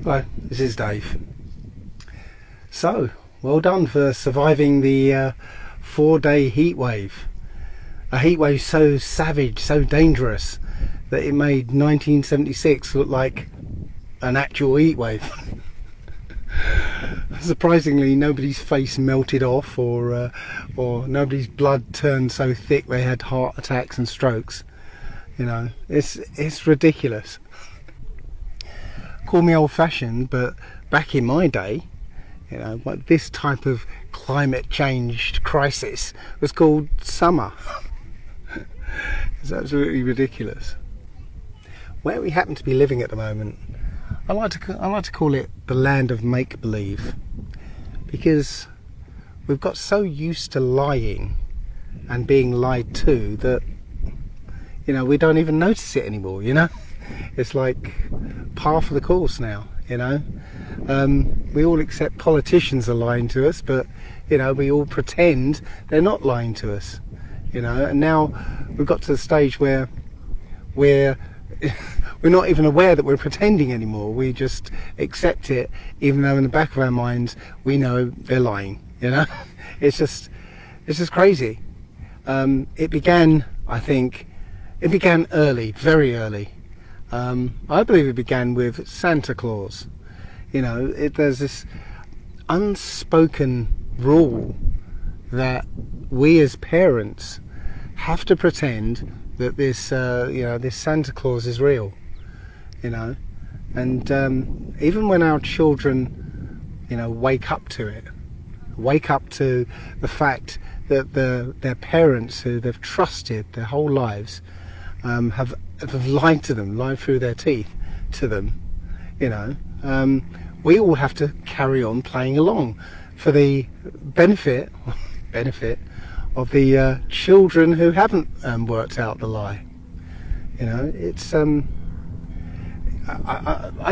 Hello, this is Dave. So, well done for surviving the 4-day heat wave. A heat wave so savage, so dangerous, that it made 1976 look like an actual heat wave. Surprisingly, nobody's face melted off, or nobody's blood turned so thick they had heart attacks and strokes. You know, it's ridiculous. Call me old-fashioned, but back in my day, you know, this type of climate change crisis was called summer. It's absolutely ridiculous. Where we happen to be living at the moment, I like to call it the land of make-believe, because we've got so used to lying and being lied to that, you know, we don't even notice it anymore. You know, it's like par for the course now. You know, we all accept politicians are lying to us, but you know, we all pretend they're not lying to us. You know, and now we've got to the stage where we're not even aware that we're pretending anymore. We just accept it, even though in the back of our minds we know they're lying. You know, it's just crazy. It began early, very early. I believe it began with Santa Claus. You know, there's this unspoken rule that we as parents have to pretend that this Santa Claus is real. You know, and even when our children, you know, wake up to the fact that their parents, who they've trusted their whole lives, have lied to them, lied through their teeth to them, you know, we all have to carry on playing along for the benefit of the children who haven't worked out the lie. You know, it's I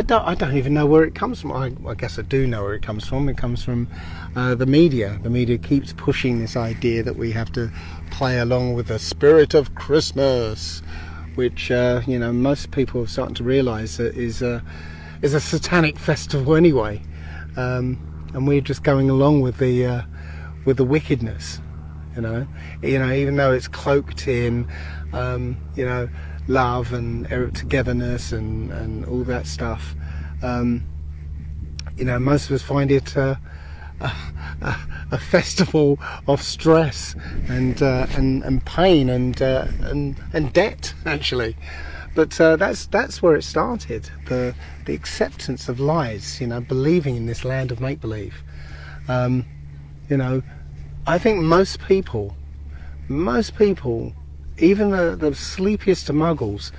don't even know where it comes from. I guess I do know where it comes from. It comes from the media. The media keeps pushing this idea that we have to play along with the spirit of Christmas, which you know, most people are starting to realise that is a satanic festival anyway, and we're just going along with the wickedness. You know, even though it's cloaked in you know, love and togetherness and all that stuff, you know, most of us find it a festival of stress and pain and debt, actually. But that's where it started, the acceptance of lies. You know, believing in this land of make believe. You know, I think most people, even the sleepiest of muggles,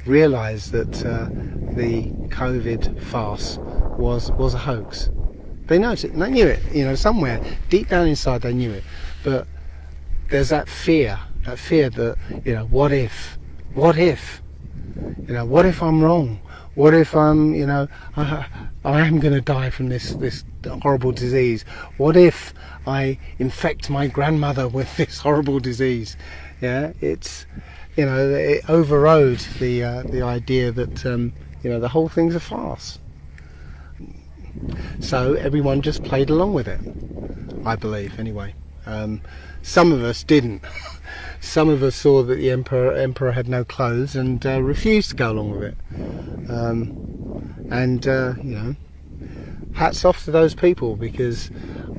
realise that the COVID farce was a hoax. They knew it, you know, somewhere deep down inside they knew it. But there's that fear that, you know, what if, you know, what if I'm wrong? What if I'm, you know, I am going to die from this horrible disease? What if I infect my grandmother with this horrible disease? Yeah, it's, you know, it overrode the idea that you know, the whole thing's a farce. So everyone just played along with it, I believe, anyway. Some of us didn't. Some of us saw that the emperor had no clothes and refused to go along with it. You know, hats off to those people, because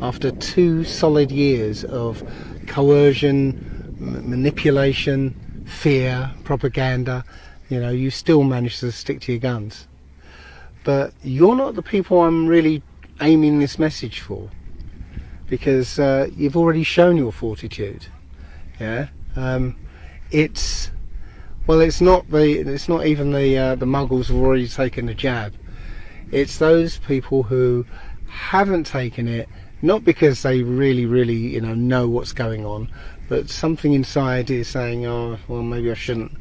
after 2 solid years of coercion, manipulation, fear, propaganda, you know, you still managed to stick to your guns. But you're not the people I'm really aiming this message for, because you've already shown your fortitude. Yeah, it's not even the muggles who've already taken the jab. It's those people who haven't taken it, not because they really, you know what's going on, but something inside is saying, oh, well, maybe I shouldn't.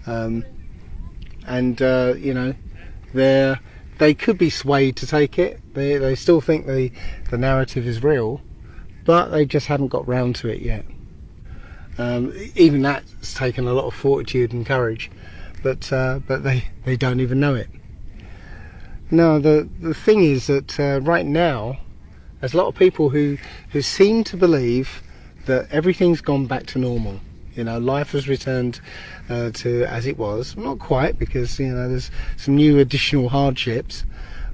You know, they could be swayed to take it. They still think the narrative is real, but they just haven't got round to it yet. Even that's taken a lot of fortitude and courage, but they don't even know it. No, the thing is that right now, there's a lot of people who seem to believe that everything's gone back to normal. You know, life has returned to as it was. Not quite, because, you know, there's some new additional hardships.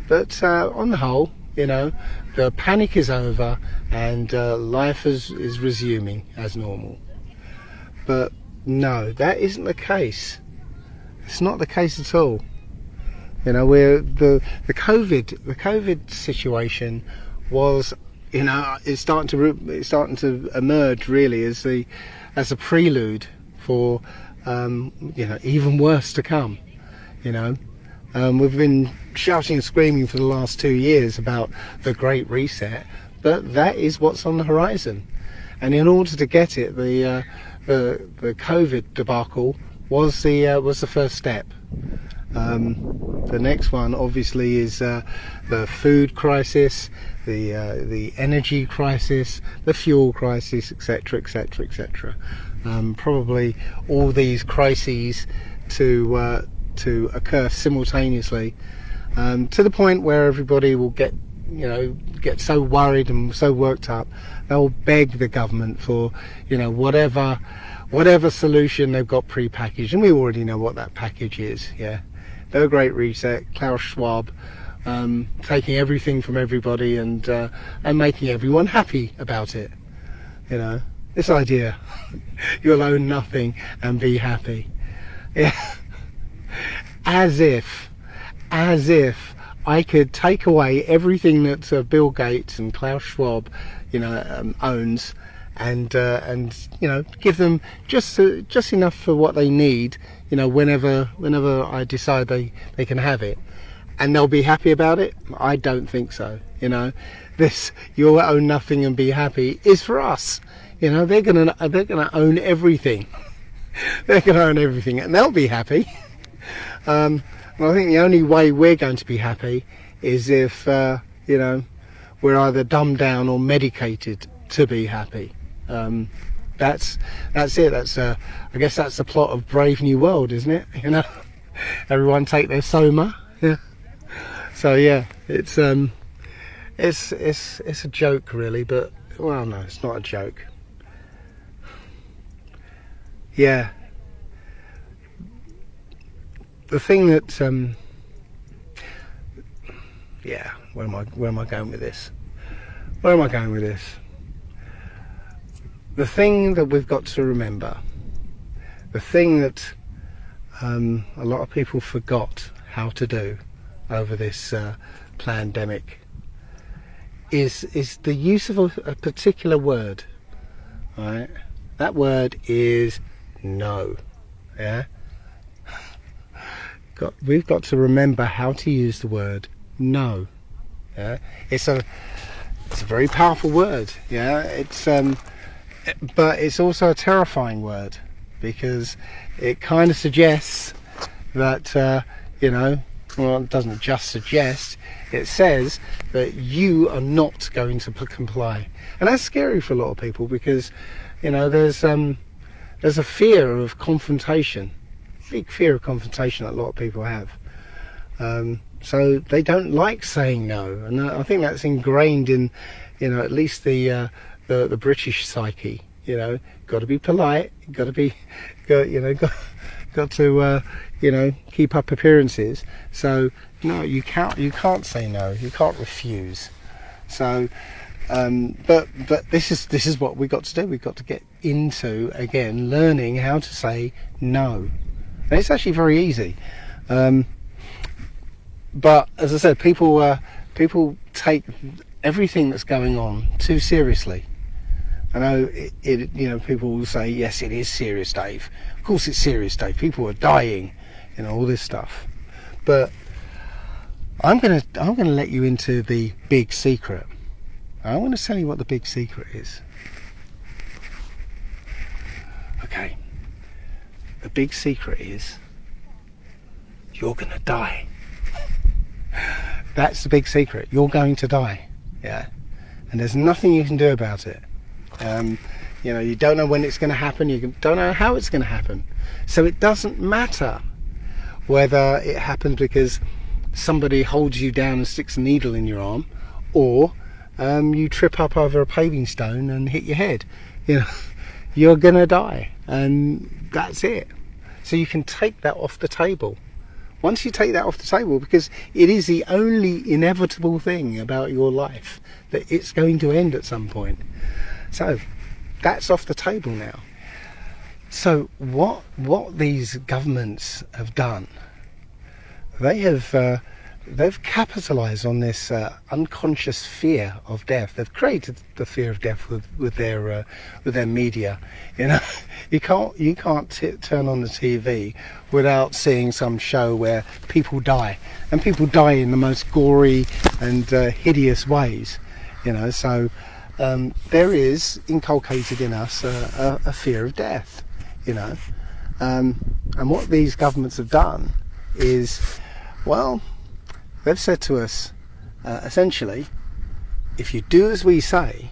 But on the whole, you know, the panic is over and life is resuming as normal. But no, that isn't the case. It's not the case at all. You know, where the COVID situation was, you know, it's starting to emerge really as a prelude for you know, even worse to come. You know, we've been shouting and screaming for the last 2 years about the Great Reset, but that is what's on the horizon. And in order to get it, the COVID debacle was the first step. The next one obviously is the food crisis, the energy crisis, the fuel crisis, etc., etc., etc. Probably all these crises to occur simultaneously, to the point where everybody will get so worried and so worked up, they'll beg the government for, you know, whatever solution they've got pre-packaged, and we already know what that package is. Yeah, the Great Reset, Klaus Schwab, taking everything from everybody and making everyone happy about it. You know, this idea, you'll own nothing and be happy. Yeah, as if I could take away everything that Bill Gates and Klaus Schwab, you know, owns, and you know, give them just enough for what they need, you know, whenever I decide they can have it, and they'll be happy about it. I don't think so. You know, this "you'll own nothing and be happy" is for us. You know, they're gonna own everything. They're gonna own everything, and they'll be happy. Well, I think the only way we're going to be happy is if you know, we're either dumbed down or medicated to be happy. That's it. I guess that's the plot of Brave New World, isn't it? You know, everyone take their soma. Yeah. So yeah, it's a joke really, but well, no, it's not a joke. Yeah. The thing that yeah, where am I going with this? Where am I going with this? The thing that we've got to remember, the thing that a lot of people forgot how to do over this pandemic is the use of a particular word. Right? That word is no. Yeah. We've got to remember how to use the word no. Yeah. It's a very powerful word. Yeah. But it's also a terrifying word, because it kind of suggests that you know, well, it doesn't just suggest, it says that you are not going to comply, and that's scary for a lot of people, because, you know, there's a fear of confrontation, big fear of confrontation that a lot of people have. So they don't like saying no, and I think that's ingrained in, you know, at least the British psyche. You know, got to be polite, got to you know, keep up appearances. So no, you can't say no, you can't refuse. So but this is what we got to do. We've got to get into, again, learning how to say no, and it's actually very easy. But as I said, people take everything that's going on too seriously. I know you know, people will say, yes, it is serious, Dave. Of course it's serious, Dave. People are dying, you know, all this stuff. But I'm gonna let you into the big secret. I want to tell you what the big secret is. Okay. The big secret is you're gonna die. That's the big secret. You're going to die. Yeah. And there's nothing you can do about it. You know, you don't know when it's going to happen, you don't know how it's going to happen, so it doesn't matter whether it happens because somebody holds you down and sticks a needle in your arm, or you trip up over a paving stone and hit your head. You know, you're gonna die, and that's it. So you can take that off the table. Once you take that off the table, because it is the only inevitable thing about your life, that it's going to end at some point. So that's off the table now. So what these governments have done, they've capitalized on this unconscious fear of death. They've created the fear of death with their media. You know, you can't turn on the TV without seeing some show where people die, and people die in the most gory and hideous ways. You know, so there is inculcated in us a fear of death. You know, and what these governments have done is, well, they've said to us, essentially, if you do as we say,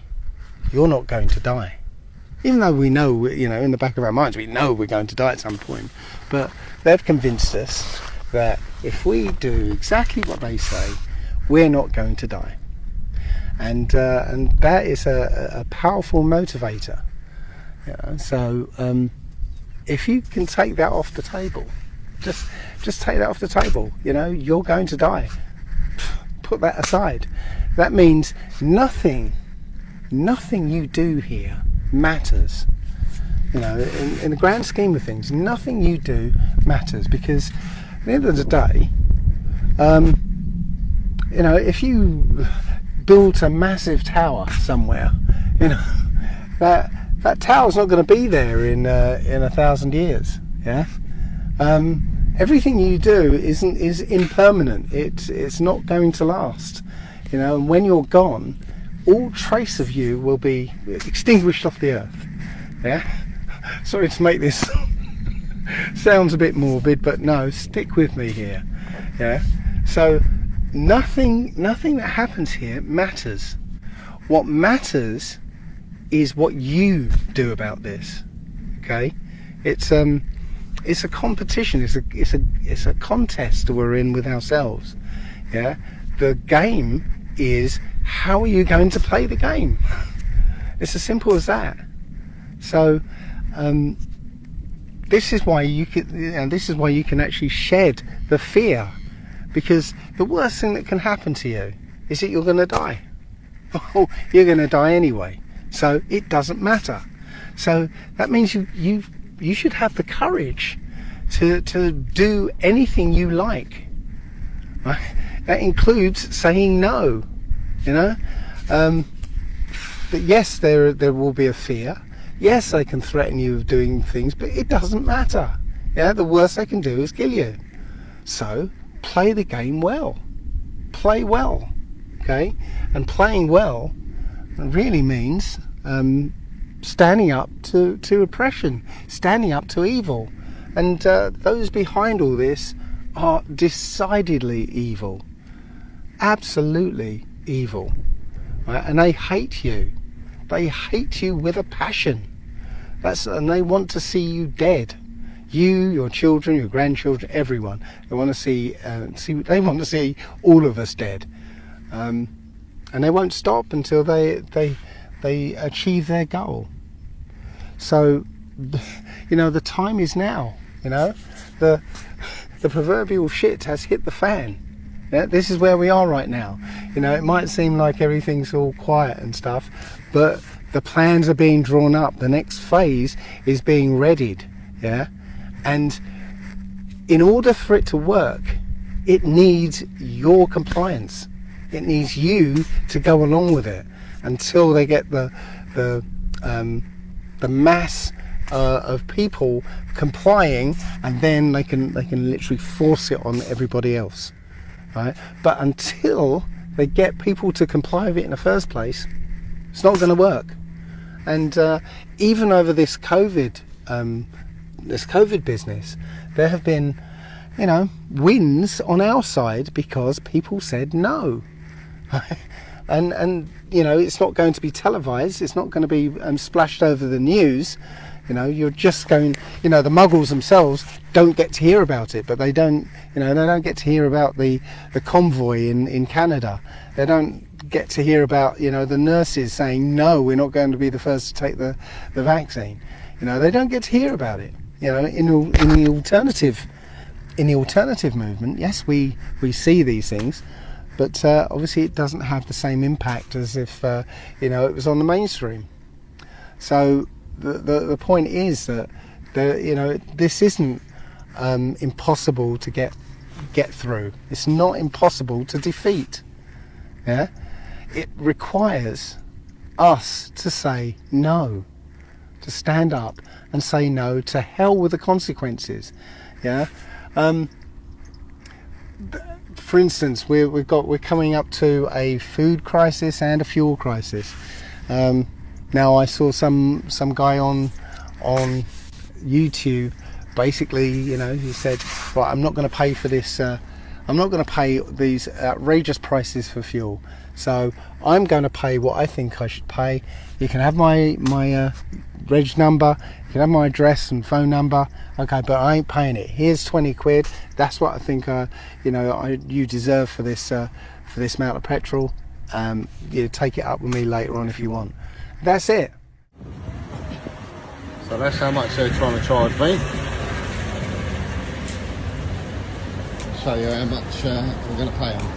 you're not going to die. Even though we know, you know, in the back of our minds, we know we're going to die at some point. But they've convinced us that if we do exactly what they say, we're not going to die. And that is a powerful motivator. You know? So if you can take that off the table, just take that off the table. You know, you're going to die. Put that aside. That means nothing you do here matters. You know, in the grand scheme of things, nothing you do matters, because at the end of the day, you know, if you built a massive tower somewhere, you know, that tower's not going to be there in 1,000 years. Yeah. Everything you do is impermanent. It's not going to last. You know, and when you're gone, all trace of you will be extinguished off the earth. Yeah. Sorry to make this sounds a bit morbid, but no, stick with me here. Yeah. So nothing that happens here matters. What matters is what you do about this. Okay. It's a competition. It's a contest we're in with ourselves. Yeah. The game is, how are you going to play the game? It's as simple as that. So this is why you can actually shed the fear, because the worst thing that can happen to you is that you're going to die. Oh, you're going to die anyway. So it doesn't matter. So that means you should have the courage to do anything you like. Right? That includes saying no. You know, but yes, there will be a fear. Yes, they can threaten you with doing things, but it doesn't matter. Yeah, the worst they can do is kill you. So play the game well. Play well. Okay, and playing well really means standing up to oppression, standing up to evil, and those behind all this are decidedly evil, absolutely evil, right? And they hate you. They hate you with a passion. And they want to see you dead. You, your children, your grandchildren, everyone. They want to see. They want to see all of us dead. And they won't stop until they achieve their goal. So, you know, the time is now. You know, the proverbial shit has hit the fan. Yeah, this is where we are right now. You know, it might seem like everything's all quiet and stuff, but the plans are being drawn up. The next phase is being readied. Yeah, and in order for it to work, it needs your compliance. It needs you to go along with it until they get the mass of people complying, and then they can literally force it on everybody else, right? But until they get people to comply with it in the first place, it's not going to work. And even over this COVID business, there have been, you know, wins on our side because people said no. And you know, it's not going to be televised. It's not going to be splashed over the news. You know, you're just going, you know, the muggles themselves don't get to hear about it, but they don't, you know, they don't get to hear about the convoy in Canada. They don't get to hear about, you know, the nurses saying, no, we're not going to be the first to take the vaccine. You know, they don't get to hear about it. You know, in the alternative movement, yes, we see these things, but obviously it doesn't have the same impact as if, you know, it was on the mainstream. So the point is that, you know, this isn't impossible to get through. It's not impossible to defeat. Yeah, it requires us to say no, to stand up and say no. To hell with the consequences. Yeah. For instance, we're coming up to a food crisis and a fuel crisis. Now I saw some guy on YouTube, basically, you know, he said, right, I'm not going to pay for this. I'm not going to pay these outrageous prices for fuel. So I'm going to pay what I think I should pay. You can have my reg number, you can have my address and phone number. Okay, but I ain't paying it. Here's 20 quid. That's what I think, you know, you deserve for this amount of petrol. You take it up with me later on if you want. That's it. So that's how much they're trying to charge me. Show you how much we're going to pay them.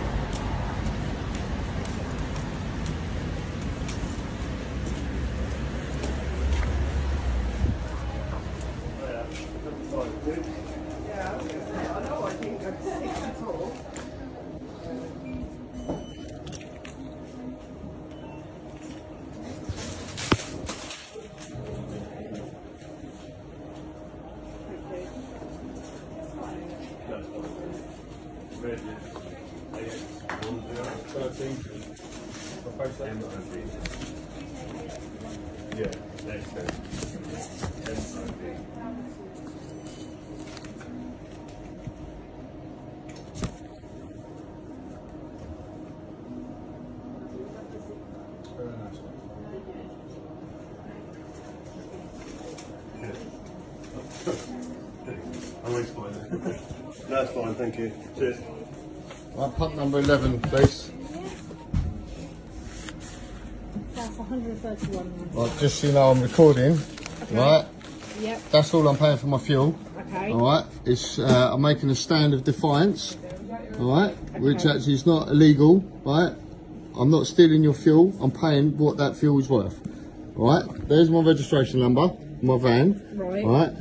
Yeah, next day. That's fine, thank you. Cheers. Pump number 11, please. That's 131. Right, just so you know I'm recording, Okay. right? Yep. That's all I'm paying for my fuel. Okay. Alright, it's I'm making a stand of defiance, alright, which actually is not illegal, right? I'm not stealing your fuel, I'm paying what that fuel is worth. Alright, there's my registration number, my van. Right. Alright.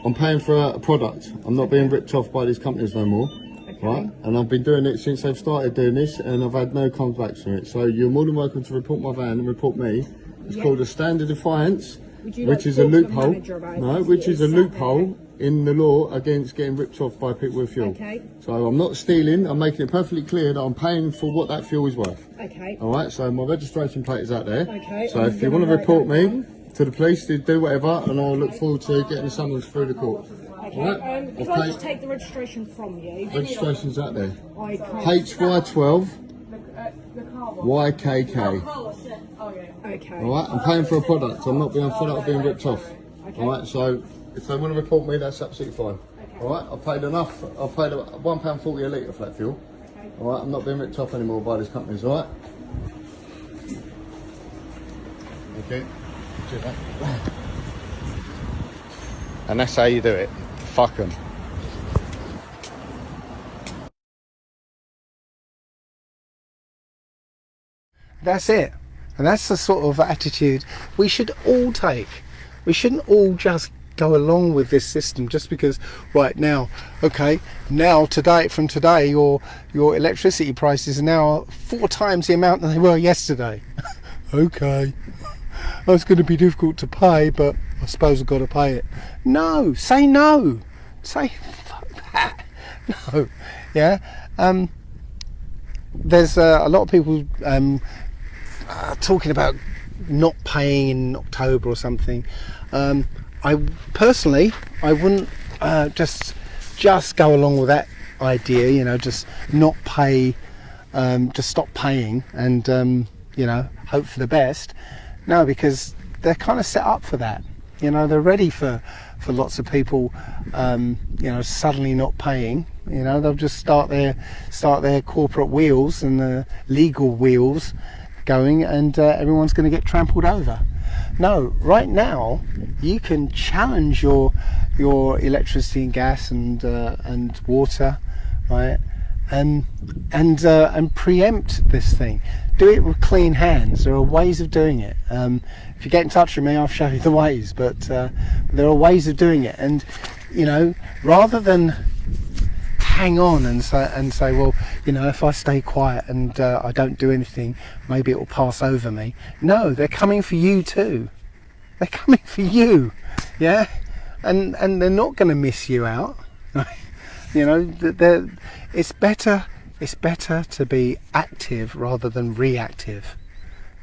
I'm paying for a product. I'm not being ripped off by these companies no more. Okay. Right? And I've been doing it since they've started doing this, and I've had no comebacks from it. So you're more than welcome to report my van and report me. It's called a stand of defiance, which is a loophole. No, which is a loophole in the law against getting ripped off by people with fuel. Okay. So I'm not stealing. I'm making it perfectly clear that I'm paying for what that fuel is worth. Okay. All right. So my registration plate is out there. Okay, So I'm if you gonna want to write report that me down. to the police, do whatever, and I'll look forward to getting the summons through the court. Okay. Right. Can I just take the registration from you? Registration's out there. I can't. HY12 YKK. Okay. Alright, I'm paying for a product. I'm not being fed up of being ripped off. Alright, so if they want to report me, that's absolutely fine. Alright, I've paid enough. I've paid £1.40 a litre for that fuel. Alright, I'm not being ripped off anymore by these companies, alright? Okay. And that's how you do it. Fuck 'em. That's it. And that's the sort of attitude we should all take. We shouldn't all just go along with this system just because right now, okay, now today, from today, your electricity prices are now 4 times the amount that they were yesterday. Okay, it's going to be difficult to pay, but I suppose I've got to pay it. No, say no. Say fuck that. No, yeah. There's a lot of people talking about not paying in October or something. I personally, I wouldn't just go along with that idea. You know, just not pay, just stop paying, and you know, hope for the best. No, because they're kind of set up for that. You know, they're ready for lots of people, you know, suddenly not paying. You know, they'll just start their corporate wheels and the legal wheels going, and everyone's going to get trampled over. No, right now you can challenge your electricity and gas and water, right, and preempt this thing. Do it with clean hands. There are ways of doing it. If you get in touch with me, I'll show you the ways. But there are ways of doing it, and you know, rather than hang on and say, well, you know, if I stay quiet and I don't do anything, maybe it will pass over me. No, they're coming for you too. They're coming for you, yeah, and they're not going to miss you out. You know, it's better to be active rather than reactive.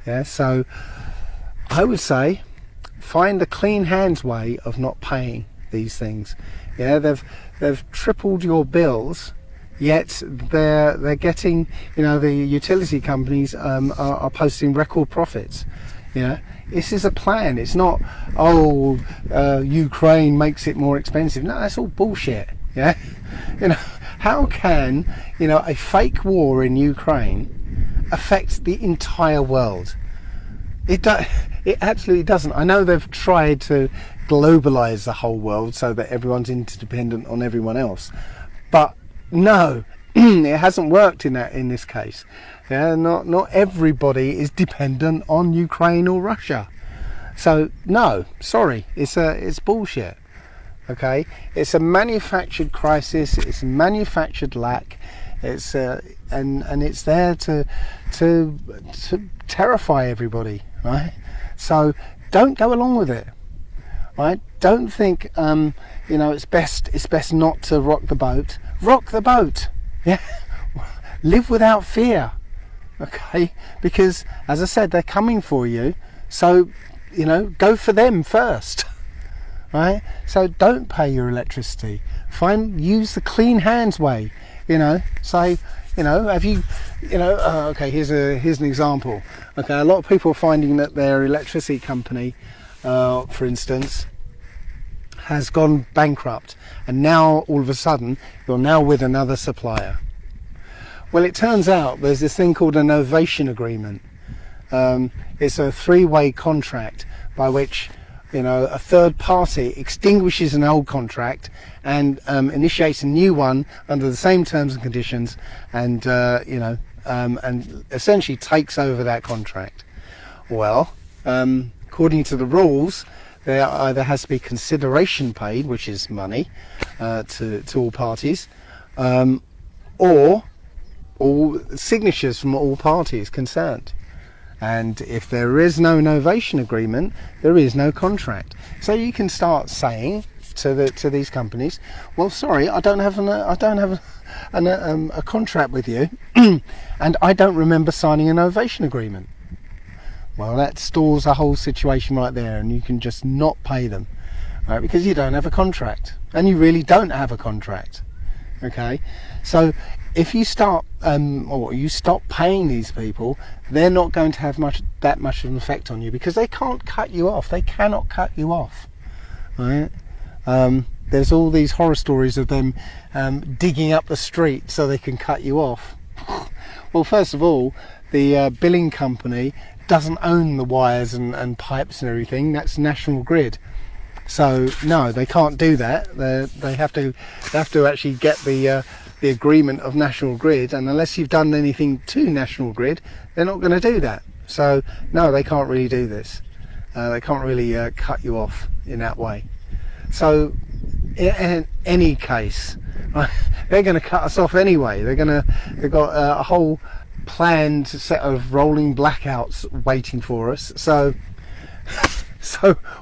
Yeah, so I would say find the clean hands way of not paying these things. Yeah, they've tripled your bills, yet they're getting, you know, the utility companies are posting record profits. You know, this is a plan. It's not, oh, Ukraine makes it more expensive. No, that's all bullshit. Yeah, you know, how can, you know, a fake war in Ukraine affect the entire world? It absolutely doesn't. I know they've tried to globalize the whole world so that everyone's interdependent on everyone else, but no, it hasn't worked in this case. Yeah, not everybody is dependent on Ukraine or Russia. So no, sorry, it's bullshit. Okay, it's a manufactured crisis. It's a manufactured lack. It's and it's there to terrify everybody, right? So don't go along with it, right? Don't think you know, it's best not to rock the boat. Rock the boat, yeah. Live without fear, okay? Because as I said, they're coming for you. So you know, go for them first. Right, so don't pay your electricity. Use the clean hands way. You know, say, you know, have you, you know, okay, here's an example. Okay, a lot of people are finding that their electricity company, for instance, has gone bankrupt, and now all of a sudden you're now with another supplier. Well, it turns out there's this thing called a novation agreement. It's a three-way contract by which, you know, a third party extinguishes an old contract and initiates a new one under the same terms and conditions, and you know, and essentially takes over that contract. Well, according to the rules, there either has to be consideration paid, which is money, to all parties, or all signatures from all parties concerned. And if there is no novation agreement, there is no contract. So you can start saying to these companies, well, sorry, I don't have a contract with you, and I don't remember signing a novation agreement. Well, that stalls the whole situation right there, and you can just not pay them, right? Because you don't have a contract, and you really don't have a contract. Okay, so if you start or you stop paying these people, they're not going to have that much of an effect on you, because they can't cut you off. They cannot cut you off, right? There's all these horror stories of them digging up the street so they can cut you off. Well, first of all, the billing company doesn't own the wires and pipes and everything. That's National Grid. So no, they can't do that. They have to actually get the agreement of National Grid, and unless you've done anything to National Grid, they're not going to do that. So no, they can't really do this. They can't really cut you off in that way. So in any case, they're going to cut us off anyway. They've got a whole planned set of rolling blackouts waiting for us. So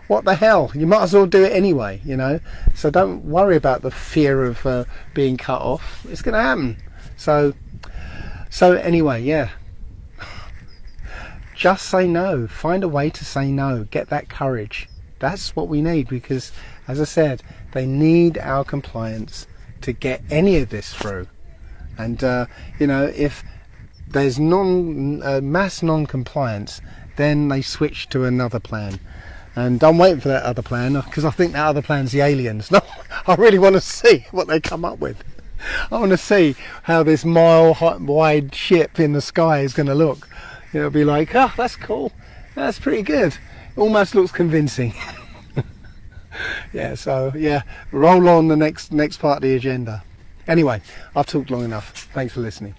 what the hell? You might as well do it anyway, you know. So don't worry about the fear of being cut off. It's going to happen. So anyway, yeah. Just say no. Find a way to say no. Get that courage. That's what we need, because, as I said, they need our compliance to get any of this through. And you know, if there's mass non-compliance, then they switch to another plan. And I'm waiting for that other plan because I think that other plan's the aliens. No, I really want to see what they come up with. I want to see how this mile-wide ship in the sky is going to look. It'll be like, oh, that's cool. That's pretty good. Almost looks convincing. Yeah, so yeah, roll on the next part of the agenda. Anyway, I've talked long enough. Thanks for listening.